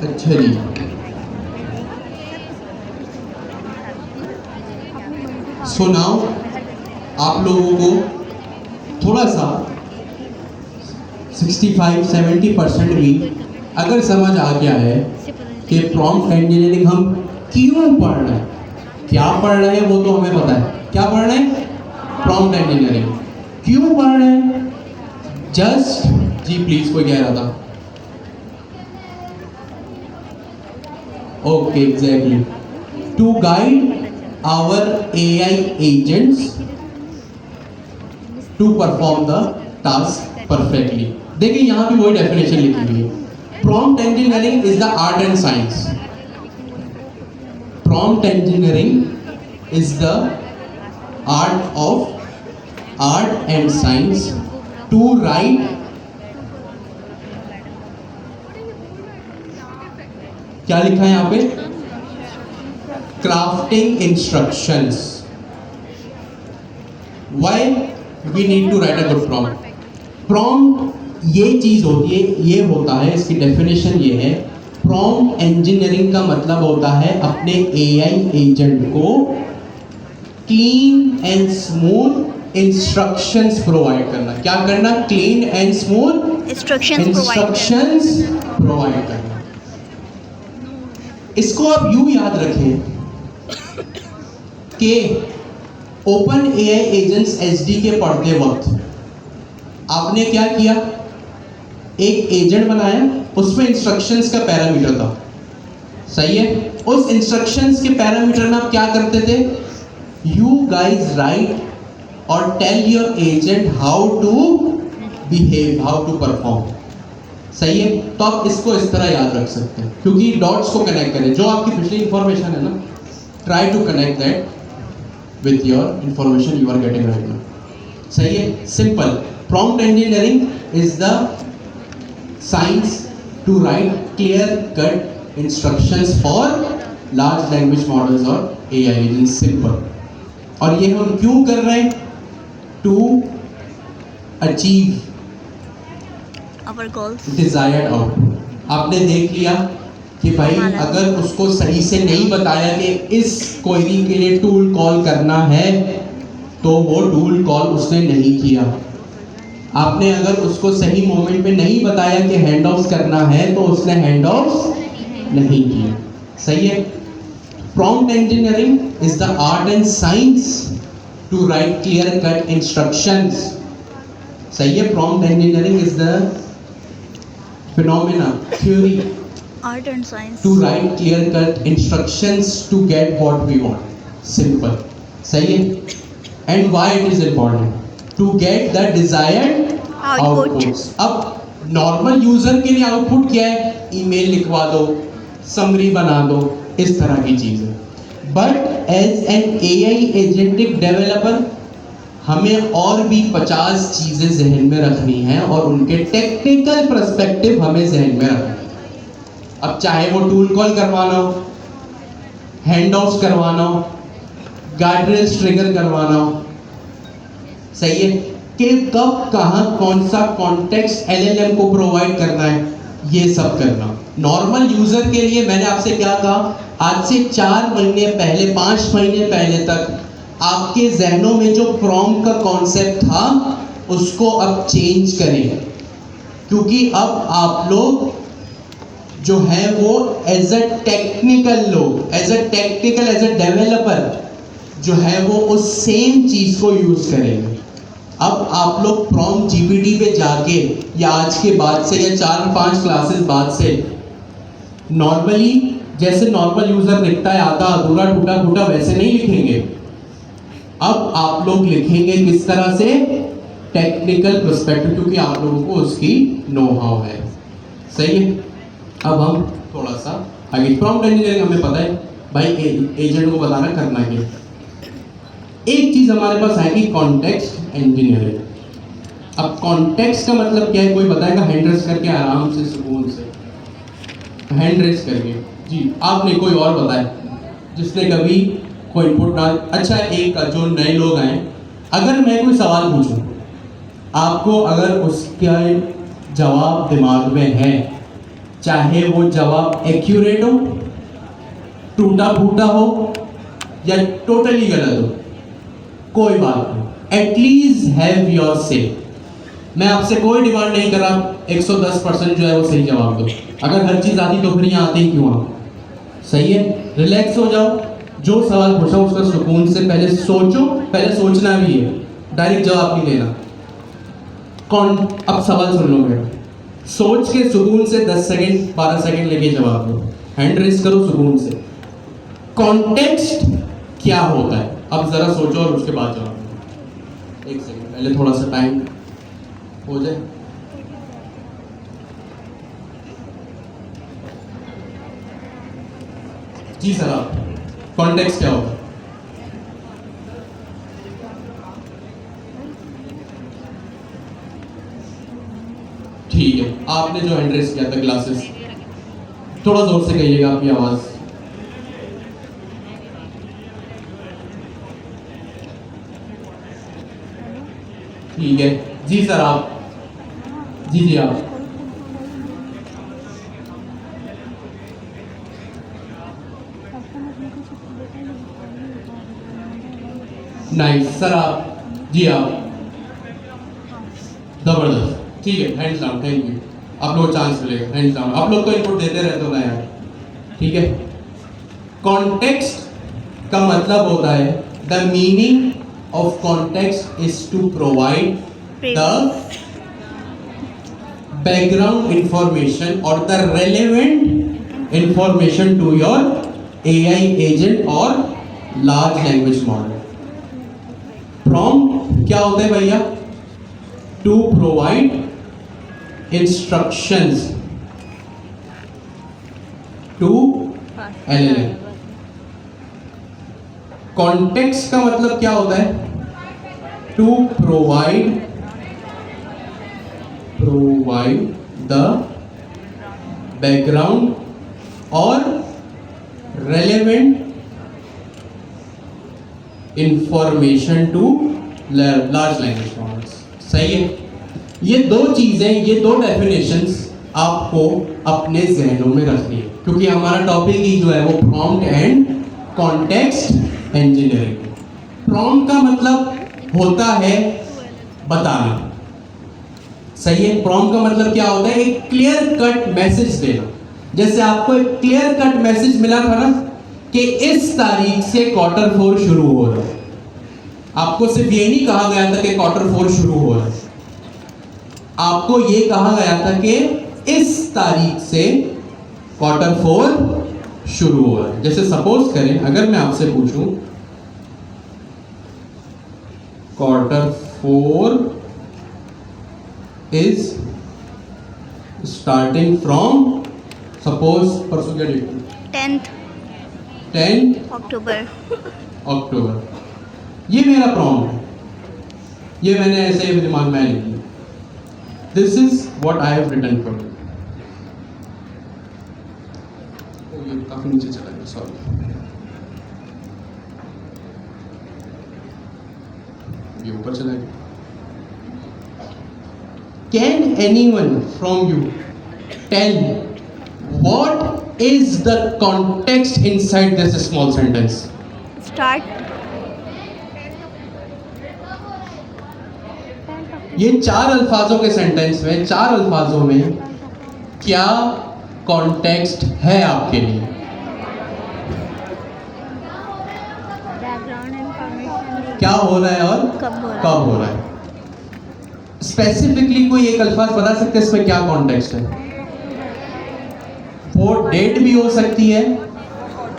अच्छा जी, सो नाउ आप लोगों को थोड़ा सा 65-70% भी अगर समझ आ गया है कि प्रॉम्प्ट इंजीनियरिंग हम क्यों पढ़ रहे हैं, क्या पढ़ रहे हैं वो तो हमें पता है, क्या पढ़ रहे हैं, प्रॉम्प्ट इंजीनियरिंग क्यों पढ़ रहे हैं, जस्ट जी प्लीज कोई कह रहा था, okay exactly, to guide our AI agents to perform the task perfectly. देखिए यहाँ भी वही डेफिनेशन लिखी हुई है, prompt engineering is the art and science, prompt engineering is the art and science to write, क्या लिखा है यहाँ पे, crafting instructions. Why we need to write a good prompt, prompt ये चीज होती है, ये होता है, इसकी डेफिनेशन ये है, प्रॉम्प्ट इंजीनियरिंग का मतलब होता है अपने AI एजेंट को clean and smooth instructions provide करना। क्या करना, clean and smooth instructions provide करना। इसको आप यूं याद रखें कि ओपन AI एजेंट्स SDK पढ़ते वक्त आपने क्या किया, एक एजेंट बनाया, उसमें इंस्ट्रक्शंस का पैरामीटर था, सही है, उस इंस्ट्रक्शंस के पैरामीटर में आप क्या करते थे, यू गाइज राइट और tell your agent how to behave, how to perform, सही है। तो आप इसको इस तरह याद रख सकते हैं, क्योंकि डॉट्स को कनेक्ट करें, जो आपकी पिछली इंफॉर्मेशन है ना, try to connect that with your information you are getting right now, सही है, simple. Prompt engineering is the science to write clear cut instructions for large language models और AI एजेंट्स, सिंपल। और ये हम क्यों कर रहे हैं, to achieve our goals, desired output. आपने देख लिया कि भाई अगर उसको सही से नहीं बताया कि इस क्वेरी के लिए टूल कॉल करना है, तो वो टूल कॉल उसने नहीं किया। आपने अगर उसको सही मोमेंट पे नहीं बताया कि हैंड ऑफ करना है, तो उसने हैंड ऑफ नहीं किया, सही है। Prompt engineering is the art and science to write clear cut instructions, सही है। Prompt engineering is the phenomena theory art and science, to write clear cut instructions to get what we want, simple, सही है। and why it is important, to get the desired outputs। अब normal user के लिए output क्या है, email लिखवा दो, summary बना दो, इस तरह की चीजें। But as an AI agentic developer हमें और भी 50 चीजें जहन में रखनी है और उनके टेक्निकल पर्सपेक्टिव हमें जहन में रखना है। अब चाहे वो टूल कॉल करवाना हो, हैंड ऑफ करवाना हो, गार्डरेल्स ट्रिगर करवाना हो, सही है, कि कब कहाँ कौन सा कॉन्टेक्स्ट LLM को प्रोवाइड करना है, ये सब करना। नॉर्मल यूजर के लिए मैंने आपसे क्या कहा, आज से 4 महीने पहले, 5 महीने पहले तक आपके जहनों में जो प्रॉम्प्ट का कॉन्सेप्ट था उसको अब चेंज करें, क्योंकि अब आप लोग जो है वो एज अ टेक्निकल लोग, एज अ डेवलपर जो है वो उस सेम चीज को यूज करेंगे। अब आप लोग प्रॉम्प्ट GPT पे जाके, या आज के बाद से या 4-5 क्लासेस बाद से, नॉर्मली जैसे नॉर्मल यूजर लिखता है आधा अधूरा टूटा फूटा, वैसे नहीं लिखेंगे। अब आप लोग लिखेंगे किस तरह से, टेक्निकल पर्सपेक्टिव, क्योंकि आप लोगों को उसकी नो हाउ है, सही है। अब हम थोड़ा सा आगे, प्रॉम्प्ट इंजीनियरिंग हमें पता है भाई, एजेंट को बताना करना क्या। एक चीज हमारे पास आएगी, कॉन्टेक्स्ट इंजीनियरिंग। अब कॉन्टेक्स्ट का मतलब क्या है, कोई बताएगा, हैंड रेस करके आराम से, सुकून से हैंड रेस करके, जी आपने, कोई और बताए जिसने कभी कोई इनपुट ना। अच्छा, एक जो नए लोग आए, अगर मैं कोई सवाल पूछूं आपको, अगर उसका जवाब दिमाग में है चाहे वो जवाब एक्यूरेट हो, टूटा फूटा हो या टोटली गलत हो, कोई बात नहीं, एटलीस्ट हैव योर से। मैं आपसे कोई डिमांड नहीं कर रहा 110% जो है वो सही जवाब दो। अगर हर चीज आती तो फिर यहाँ आते ही क्यों आप? सही है, रिलैक्स हो जाओ, जो सवाल पूछा उसका सुकून से पहले सोचो, पहले सोचना भी है, डायरेक्ट जवाब नहीं देना। अब सवाल सुन लो मेरा, सोच के सुकून से 10 सेकंड 12 सेकंड लेके जवाब दो, हैंड रेस करो सुकून से। कॉन्टेक्स्ट क्या होता है, अब जरा सोचो और उसके बाद जवाब दो। 1 सेकंड पहले थोड़ा सा टाइम हो जाए। जी सर, आप कॉन्टेक्स्ट क्या होता है? ठीक है, आपने जो हैंड रेस किया था ग्लासेस, थोड़ा जोर से कहिएगा, आपकी आवाज। ठीक है जी सर, आप जी आप। नाइस सर, आप जी आप, जबरदस्त, ठीक है, हैंड्स डाउन, थैंक यू। आप लोग चांस मिलेगा, हैंड्स डाउन, आप लोग तो इनपुट देते रहते हो ना यार, ठीक है। कॉन्टेक्स्ट का मतलब होता है, the meaning of context is to provide the background information or the relevant information to your AI agent or large language model. Prompt क्या होता है भैया? To provide instructions to LLM. Context का मतलब क्या होता है? To provide the background or relevant information to large language models. सही है, ये दो चीजें, ये दो डेफिनेशंस आपको अपने जहनों में रखनी है, क्योंकि हमारा टॉपिक ही जो है वो prompt and context engineering. Prompt का मतलब होता है बताना, सही है। प्रॉम्प्ट का मतलब क्या होता है? एक क्लियर कट मैसेज देना। जैसे आपको एक क्लियर कट मैसेज मिला था ना कि इस तारीख से Q4 शुरू हो रहा है, आपको सिर्फ ये नहीं कहा गया था कि Q4 शुरू हो रहा है, आपको ये कहा गया था कि इस तारीख से Q4 शुरू हो रहा है। जैसे सपोज करें, अगर मैं आपसे पूछूं Q4 is starting from, suppose परसों क्या डेट है? 10th अक्टूबर। ये मेरा प्रॉम्प्ट है, ये मैंने ऐसे ही दिमाग में लिख लिया। This is what I have written for you. ये काफी नीचे चला गया, सॉरी, ये ऊपर चला गया। Can anyone from you tell what is the context inside this small sentence? Start. ये 4 अल्फाजों के सेंटेंस में, 4 अल्फाजों में क्या कॉन्टेक्स्ट है आपके लिए? Background information. क्या हो रहा है और कब हो रहा है? स्पेसिफिकली कोई एक अल्फाज बता सकते हैं इसमें क्या कॉन्टेक्स्ट है? वो डेट भी हो सकती है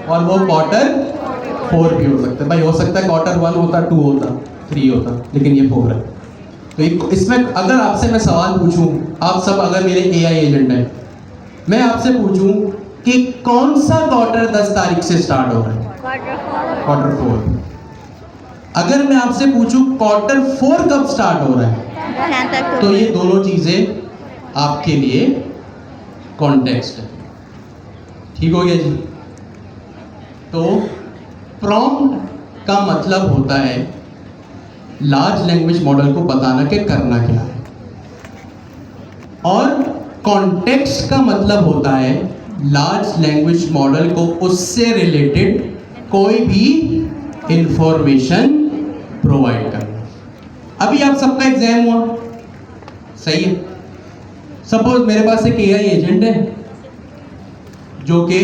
और वो Q4 भी हो सकता है। भाई हो सकता है Q1 होता, 2 होता, 3 होता, लेकिन ये 4 है। तो इसमें अगर आपसे मैं सवाल पूछूं, आप सब अगर मेरे AI एजेंट हैं, मैं आपसे पूछूं कि कौन सा क्वार्टर 10 तारीख से स्टार्ट हो रहा है? Q4। अगर मैं आपसे पूछूं Q4 कब स्टार्ट हो रहा है, तो ये दोनों चीजें आपके लिए कॉन्टेक्स्ट है। ठीक हो गया जी? तो प्रॉम्प्ट का मतलब होता है लार्ज लैंग्वेज मॉडल को बताना कि करना क्या है, और कॉन्टेक्स्ट का मतलब होता है लार्ज लैंग्वेज मॉडल को उससे रिलेटेड कोई भी इंफॉर्मेशन प्रोवाइड करना। अभी आप सबका एग्जाम हुआ, सही है। सपोज मेरे पास एक एआई एजेंट है जो कि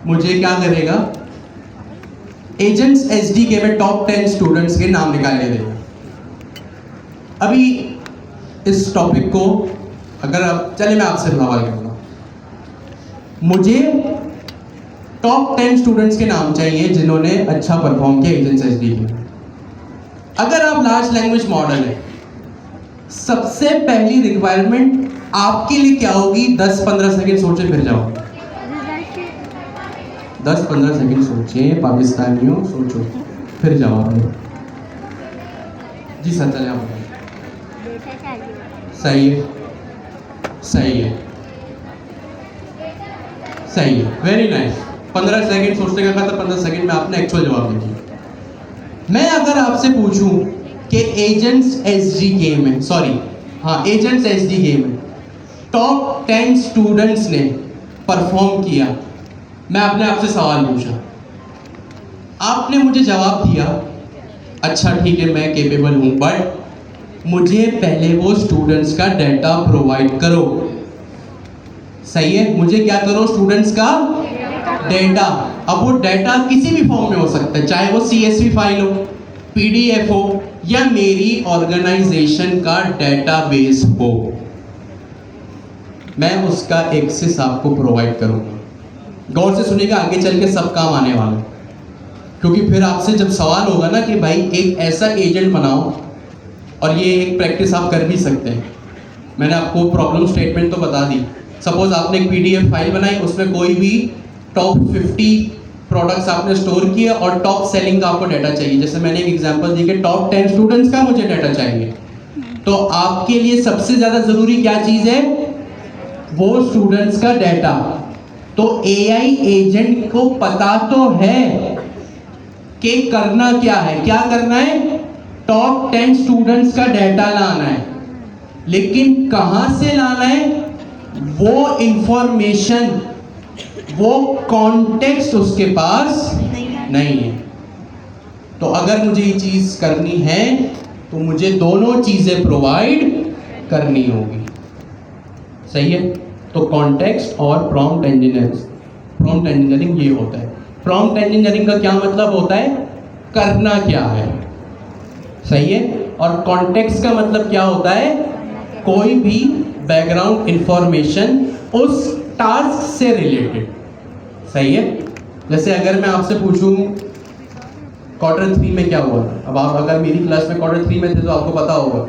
मुझे क्या करेगा, एजेंट्स एसडीके में टॉप 10 स्टूडेंट्स के नाम निकाल के देगा। अभी इस टॉपिक को अगर आप चले, मैं आपसे सवाल करूंगा, मुझे टॉप 10 स्टूडेंट्स के नाम चाहिए जिन्होंने अच्छा परफॉर्म किया एजेंट्स एसडीके में। अगर आप लार्ज लैंग्वेज मॉडल है, सबसे पहली रिक्वायरमेंट आपके लिए क्या होगी? 10-15 सेकंड सोचे फिर जाओ। 10-15 सेकंड सोचे पाकिस्तानियों, सोचो फिर जवाब दो। जी सर, चले आप। सही है, सही है, सही है, वेरी नाइस। 15 सेकंड सोचने का कहा था, 15 सेकंड में आपने एक्चुअल जवाब दे दिया। मैं अगर आपसे पूछूं कि एजेंट्स एसडीके में, सॉरी हाँ एजेंट्स एसडीके में टॉप 10 स्टूडेंट्स ने परफॉर्म किया, मैं आपने आपसे सवाल पूछा, आपने मुझे जवाब दिया अच्छा ठीक है मैं केपेबल हूं, बट मुझे पहले वो स्टूडेंट्स का डाटा प्रोवाइड करो। सही है, मुझे क्या करो? स्टूडेंट्स का डाटा। अब वो डाटा किसी भी फॉर्म में हो सकता है, चाहे वो CSV फाइल हो, PDF हो, या मेरी ऑर्गेनाइजेशन का डेटाबेस हो, मैं उसका एक्सेस आपको प्रोवाइड करूंगा। गौर से सुनिएगा, आगे चल के सब काम आने वाला है, क्योंकि फिर आपसे जब सवाल होगा ना कि भाई एक ऐसा एजेंट बनाओ, और ये एक प्रैक्टिस आप कर भी सकते हैं। मैंने आपको प्रॉब्लम स्टेटमेंट तो बता दी। सपोज आपने एक PDF फाइल बनाई, उसमें कोई भी टॉप 50 प्रोडक्ट्स आपने स्टोर किए और टॉप सेलिंग का आपको डाटा चाहिए। जैसे मैंने एक एग्जांपल दी कि टॉप 10 स्टूडेंट्स का मुझे डाटा चाहिए, तो आपके लिए सबसे ज़्यादा ज़रूरी क्या चीज़ है? वो स्टूडेंट्स का डाटा। तो AI एजेंट को पता तो है कि करना क्या है, क्या करना है? टॉप 10 स्टूडेंट्स का डाटा लाना है, लेकिन कहां से लाना है? वो इंफॉर्मेशन, वो कॉन्टेक्स्ट उसके पास नहीं है। तो अगर मुझे ये चीज करनी है तो मुझे दोनों चीजें प्रोवाइड करनी होगी। सही है, तो कॉन्टेक्स्ट और प्रॉम्प्ट इंजीनियरिंग ये होता है। प्रॉम्प्ट इंजीनियरिंग का क्या मतलब होता है? करना क्या है। सही है, और कॉन्टेक्स्ट का मतलब क्या होता है? कोई भी बैकग्राउंड इंफॉर्मेशन उस टास्क से रिलेटेड। सही है, जैसे अगर मैं आपसे पूछूं Q3 में क्या हुआ, अब आप अगर मेरी क्लास में Q3 में थे तो आपको पता होगा,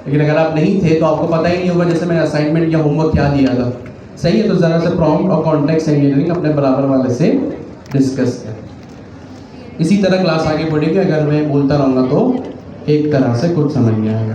लेकिन अगर आप नहीं थे तो आपको पता ही नहीं होगा जैसे मैंने असाइनमेंट या होमवर्क क्या दिया था। सही है, तो ज़रा से प्रॉम्प्ट और कॉन्टेक्स्ट इंजीनियरिंग अपने बराबर वाले से डिस्कस करें। इसी तरह क्लास आगे बढ़ेगी, अगर मैं बोलता रहूँगा तो एक तरह से कुछ समझ में आएगा।